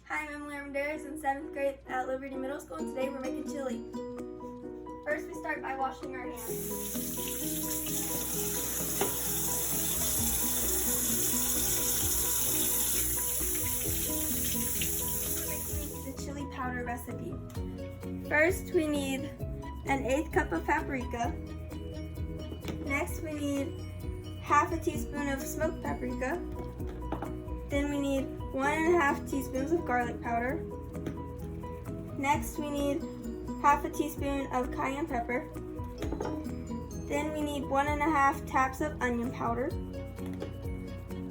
Hi, I'm Emily Armendariz in 7th grade at Liberty Middle School, and today we're making chili. First, we start by washing our hands. We're making the chili powder recipe. First, we need an 1/8 cup of paprika. Next, we need half a teaspoon of smoked paprika. Then we need 1½ teaspoons of garlic powder. Next, we need half a teaspoon of cayenne pepper. Then we need 1½ taps of onion powder.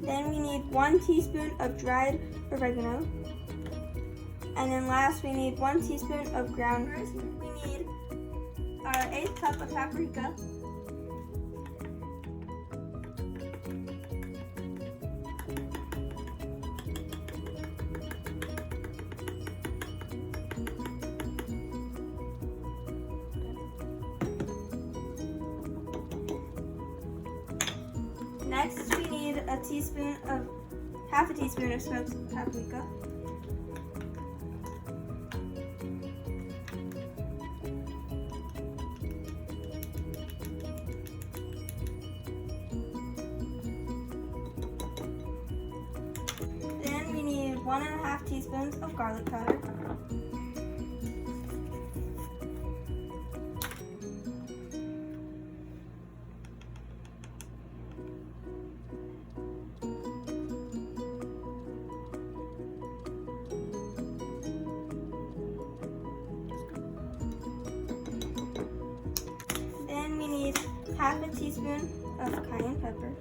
Then we need 1 teaspoon of dried oregano. And then last, we need 1 teaspoon of ground rosemary. We need our 1/8 cup of paprika. Next, we need half a teaspoon of smoked paprika. Then we need 1½ teaspoons of garlic powder. Then we need half a teaspoon of cayenne pepper.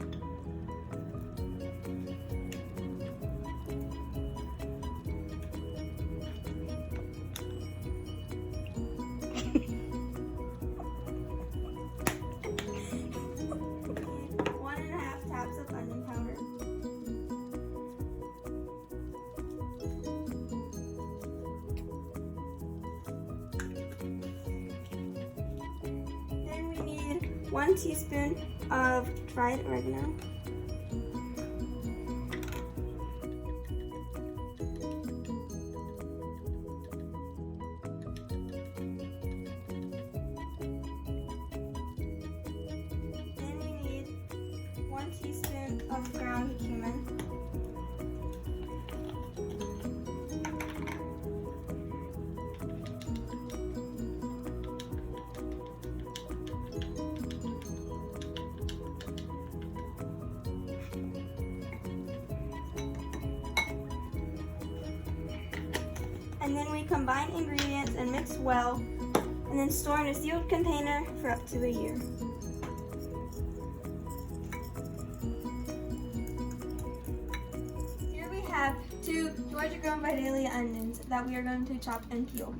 One and a half taps of onion powder. Then we need 1 teaspoon of dried oregano. Then we need 1 teaspoon of ground cumin. And then we combine ingredients and mix well, and then store in a sealed container for up to a year. Here we have 2 Georgia Grown Vidalia onions that we are going to chop and peel.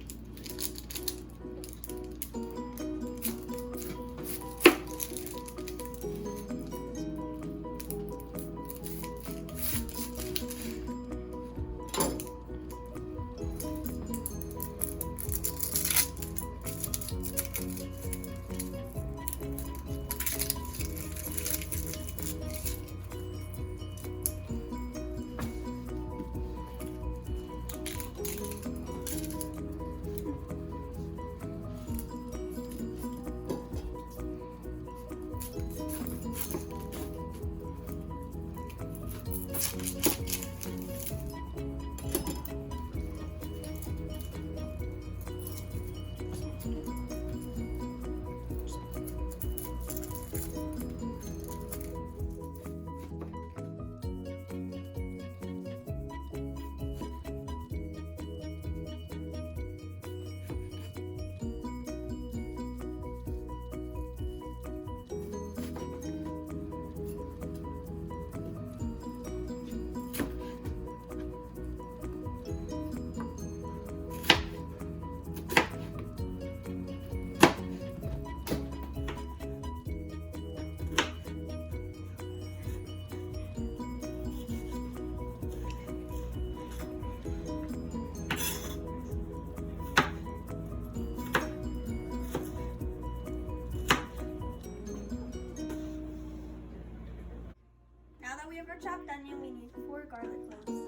Now that we have our chopped onion, we need 4 garlic cloves.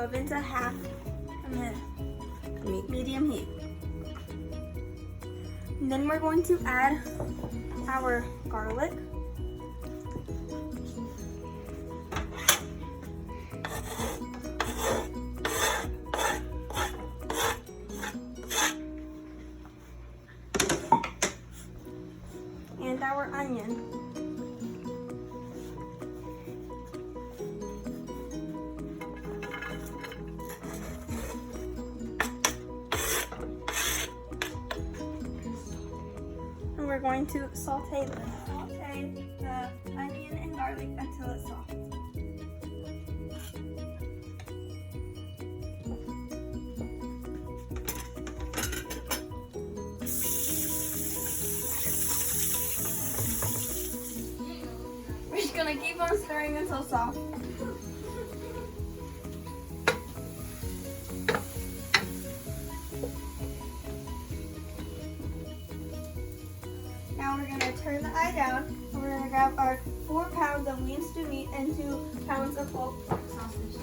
oven to half medium heat. And then we're going to add our garlic. And our onion. And we're going to saute the onion and garlic until it's soft. We're just gonna keep on stirring until soft. Now we're gonna turn the eye down and we're gonna grab our 4 pounds of lean stew meat and 2 pounds of whole pork sausage.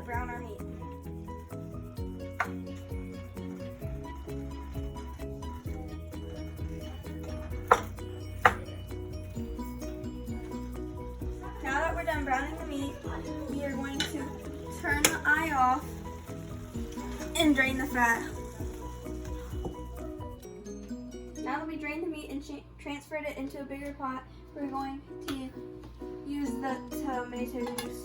Brown our meat. Now that we're done browning the meat, we are going to turn the eye off and drain the fat. Now that we drained the meat and transferred it into a bigger pot, we're going to use the tomato juice.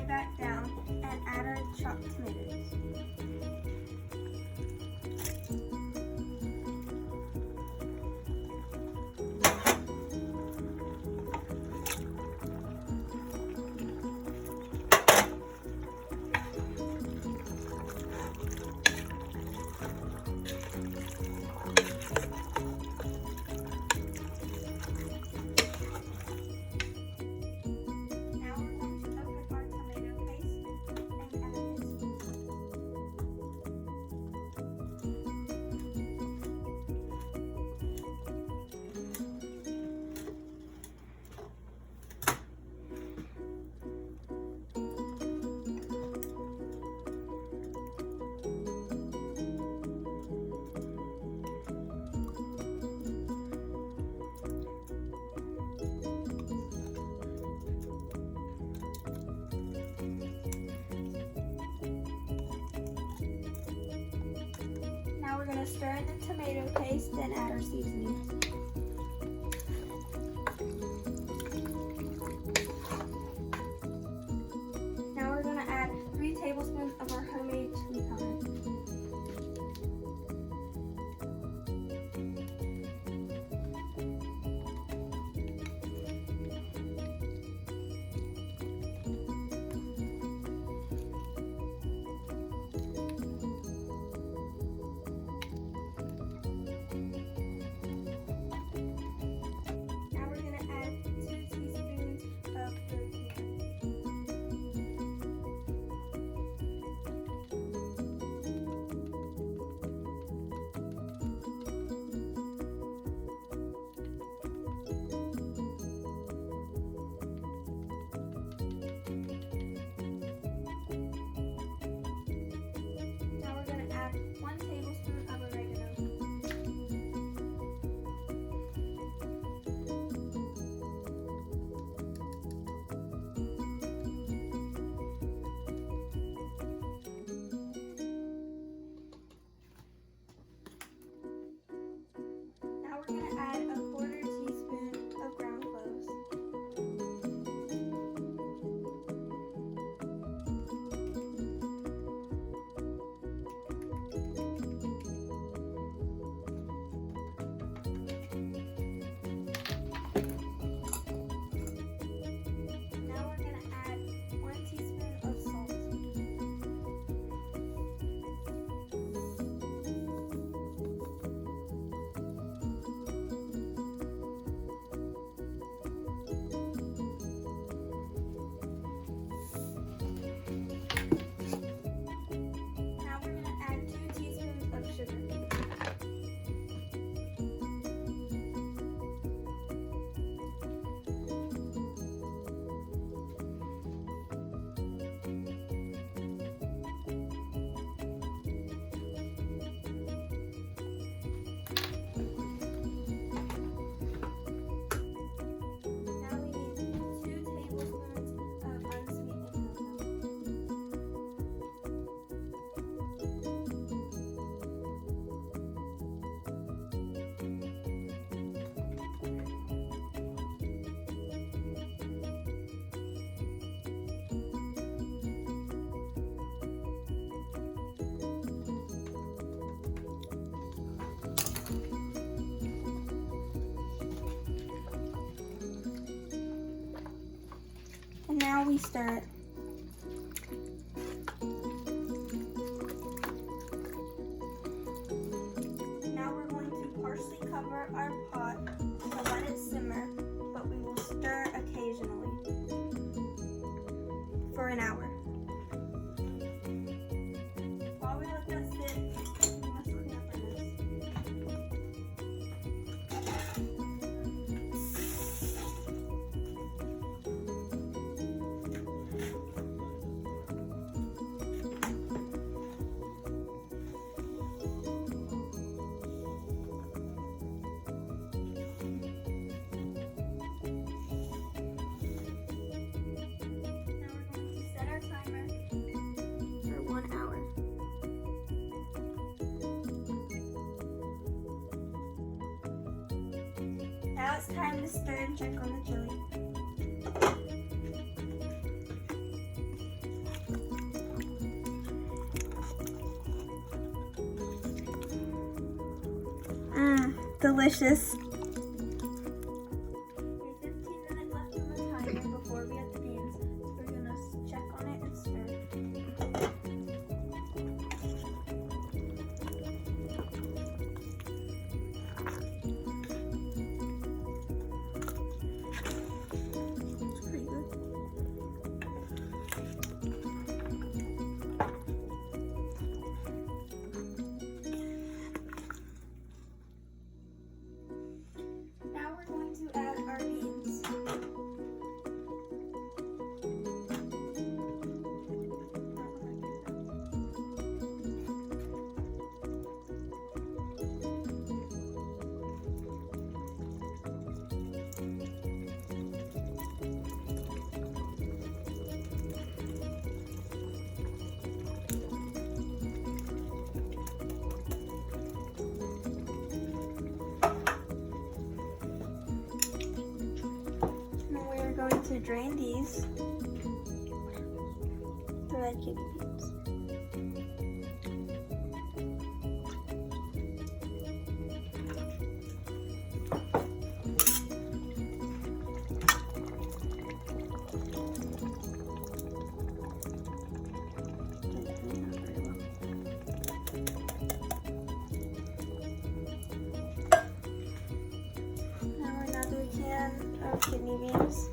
Back down and add our chopped tomatoes. to stir in the tomato paste, then add our seasoning. Now we're going to add 3 tablespoons of our homemade chili powder. We're going to add a 1/4 teaspoon of ground cloves. Now we're going to add 1 teaspoon of salt. And now we stir it. Now we're going to partially cover our pot to let it simmer, but we will stir occasionally for an hour. While we let that sit, we must clean up our mess. Now it's time to stir and check on the chili. Delicious. We have 15 minutes left on the timer before we add the beans, so we're going to check on it and stir. drain these. The red kidney beans. Now another can of kidney beans.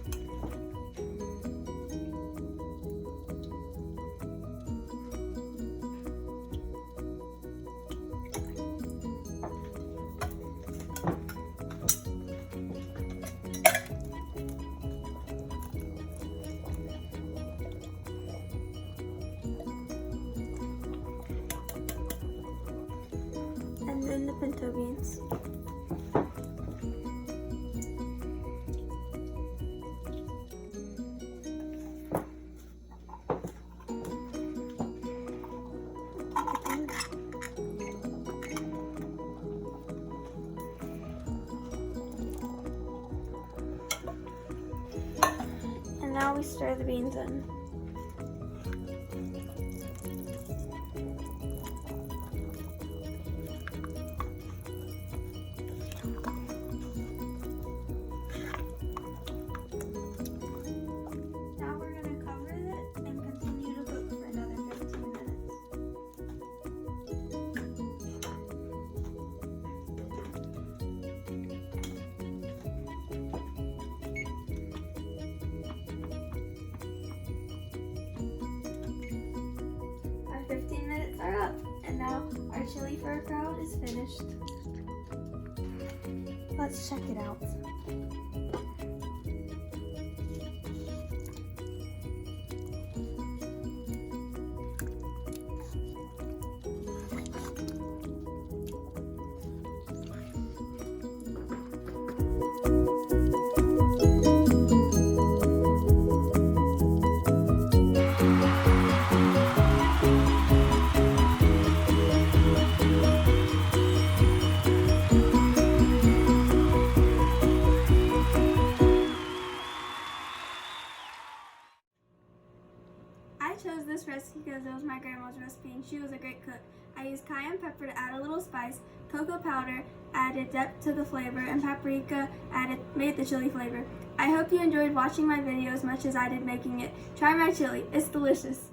And then the pinto beans. And now we stir the beans in. Now we're going to cover it and continue to cook for another 15 minutes. Our 15 minutes are up, and now our chili sauerkraut is finished. Let's check it out. I chose this recipe because it was my grandma's recipe and she was a great cook. I used cayenne pepper to add a little spice, cocoa powder added depth to the flavor, and paprika made the chili flavor. I hope you enjoyed watching my video as much as I did making it. Try my chili, it's delicious.